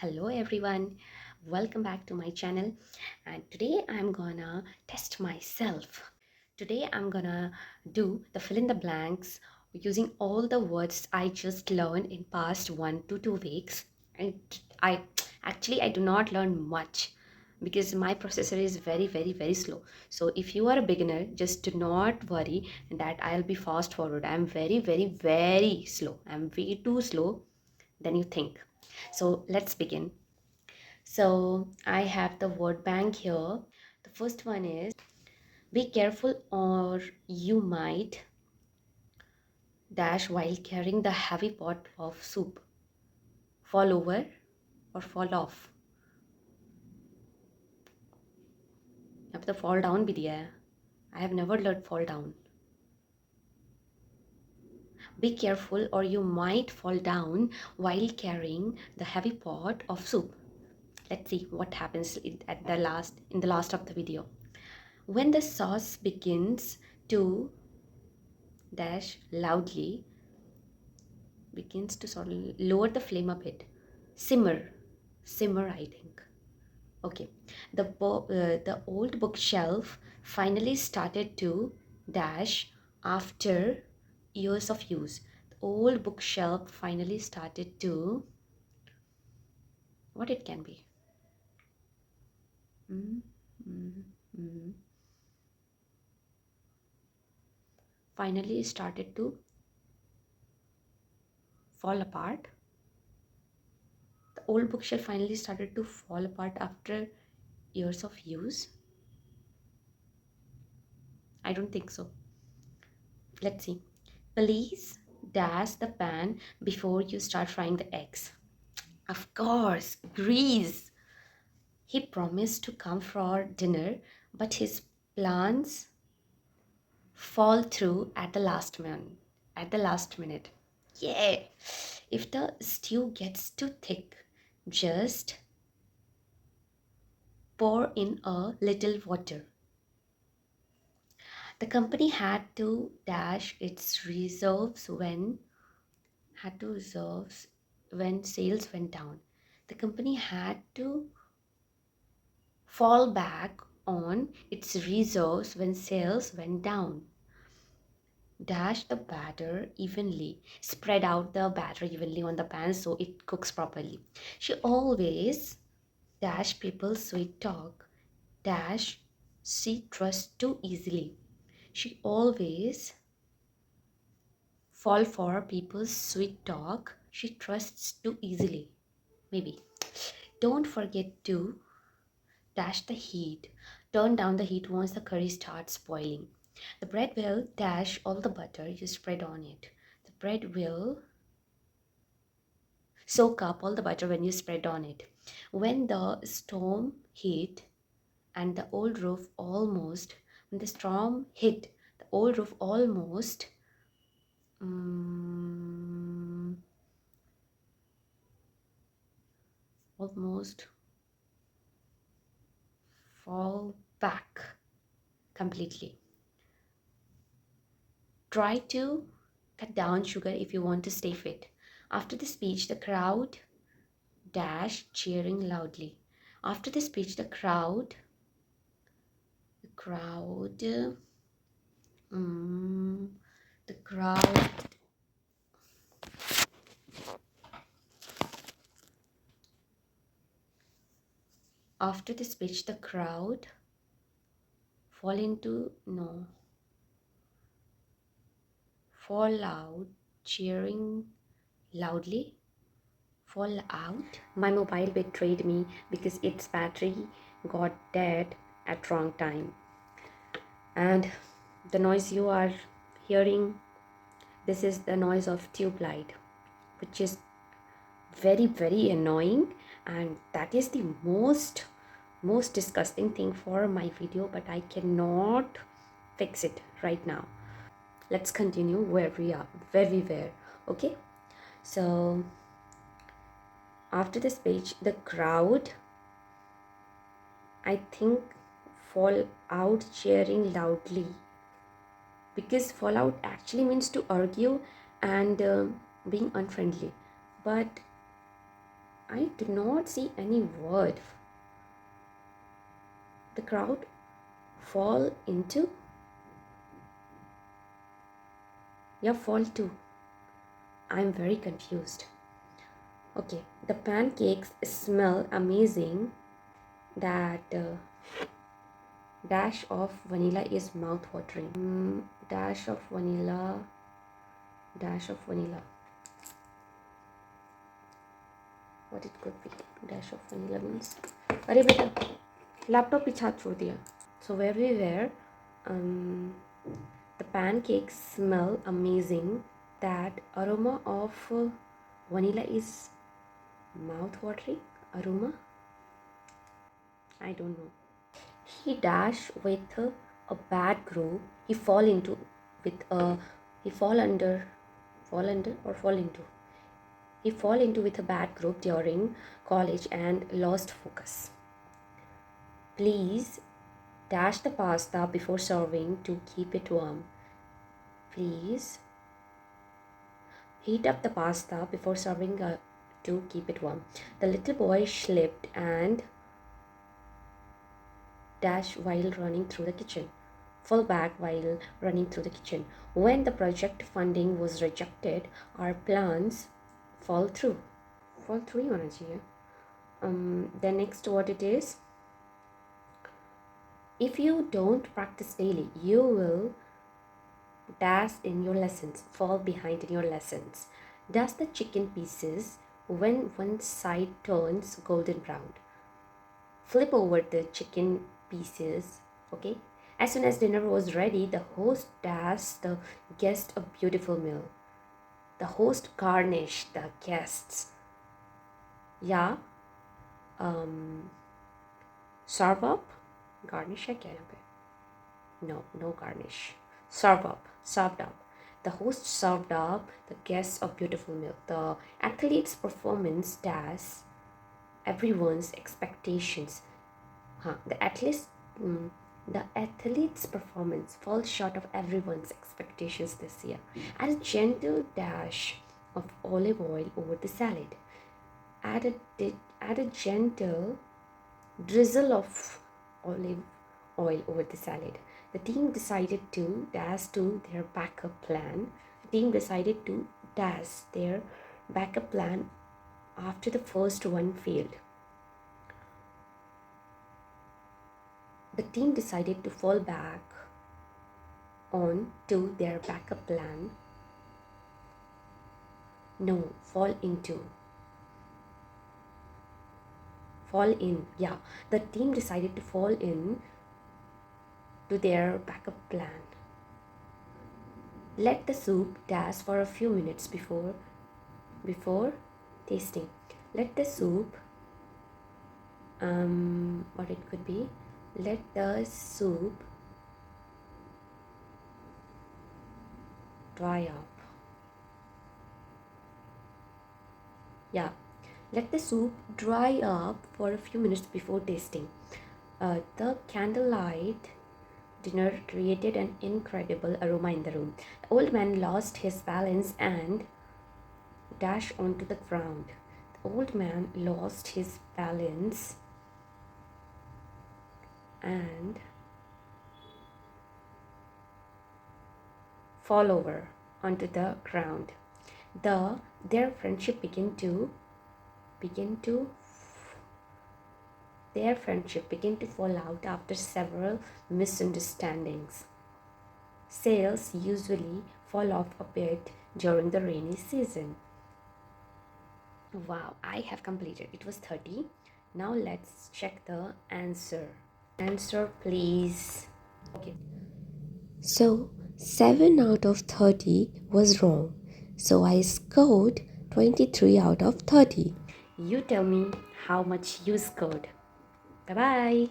Hello everyone, welcome back to my channel. And today I'm gonna test myself. Today I'm gonna do the fill in the blanks using all the words I just learned in past 1 to 2 weeks. And I do not learn much because my processor is very slow. So if you are a beginner, just do not worry that I'll be fast forward. I'm very slow. I'm way too slow than you think. So let's begin. So I have the word bank here. The first one is be careful or you might dash while carrying the heavy pot of soup. Fall over or fall off. अब तो fall down भी दिया है. I have never learned fall down. Be careful or you might fall down while carrying the heavy pot of soup. Let's see what happens in the last of the video. When the sauce begins to dash loudly, begins to sort of lower the flame a bit. Simmer, I think. Okay, the old bookshelf finally started to dash after years of use. The old bookshelf finally started to, what it can be. Mm, mm, mm. Finally started to fall apart. The old bookshelf finally started to fall apart after years of use. I don't think so. Let's see. Please dash the pan before you start frying the eggs. Of course, Grease. He promised to come for dinner, but his plans fall through at the last minute. Yeah. If the stew gets too thick, just pour in a little water. The company had to dash its reserves when sales went down. The company had to fall back on its reserves when sales went down. Dash the batter evenly. Spread out the batter evenly on the pan so it cooks properly. She always dash people sweet talk. Dash she trusts too easily. She always fall for people's sweet talk. She trusts too easily. Maybe. Don't forget to dash the heat. Turn down the heat once the curry starts boiling. The bread will dash all the butter you spread on it. The bread will soak up all the butter when you spread on it. When the storm hit and the old roof almost, when the storm hit, the old roof mm, almost fall back completely. Try to cut down sugar if you want to stay fit. After the speech, the crowd dash cheering loudly. After the speech, the crowd, mm, the crowd. After the speech, the crowd fall into no. Fall out, cheering loudly. Fall out. My mobile betrayed me because its battery got dead at wrong time. And the noise you are hearing, this is the noise of tube light, which is very annoying, and that is the most disgusting thing for my video, but I cannot fix it right now. Let's continue where we were. Okay, so after the speech, the crowd, I think, fall out cheering loudly, because fall out actually means to argue and being unfriendly, but I do not see any word. The crowd fall into. Yeah, fall to. I'm very confused. Okay, the pancakes smell amazing. That dash of vanilla is mouth-watering. Dash of vanilla. Dash of vanilla. What it could be? Dash of vanilla means. अरे बेटा, laptop पीछे हाथ छोड़ दिया. So where we were, the pancakes smell amazing. That aroma of vanilla is mouth-watering. Aroma? I don't know. He dash with a bad group. He fall into with a he fall under or fall into. He fall into with a bad group during college and lost focus. Please dash the pasta before serving to keep it warm. Please heat up the pasta before serving to keep it warm. The little boy slipped and dash while running through the kitchen. Fall back while running through the kitchen. When the project funding was rejected, our plans fall through. Fall through ही होना चाहिए. The next word it is. If you don't practice daily, you will dash in your lessons, fall behind in your lessons. Dash the chicken pieces when one side turns golden brown. Flip over the chicken pieces, okay? As soon as dinner was ready, the host dashed the guest a beautiful meal. The host garnished the guests. Yeah. Serve up. Garnish है क्या यहाँ पे? No garnish. Served up. The host served up the guests a beautiful meal. The athlete's performance dash everyone's expectations. The athlete's performance falls short of everyone's expectations this year. Add a gentle dash of olive oil over the salad. Add a gentle drizzle of olive oil over the salad. The team decided to dash to their backup plan. After the first one failed. The team decided to fall back on to their backup plan. No, fall into. Fall in. Yeah, the team decided to fall in to their backup plan. Let the soup dash for a few minutes before tasting. Let the soup what it could be. Let the soup dry up. Yeah, let the soup dry up for a few minutes before tasting. The candlelight dinner created an incredible aroma in the room. The old man lost his balance and dashed onto the ground. The old man lost his balance and fall over onto the ground. Their friendship began to fall out after several misunderstandings. Sales usually fall off a bit during the rainy season. Wow, I have completed. It was 30. Now let's check the answer. Answer, please. Okay. So 7 out of 30 was wrong. So I scored 23 out of 30. You tell me how much you scored. Bye-bye.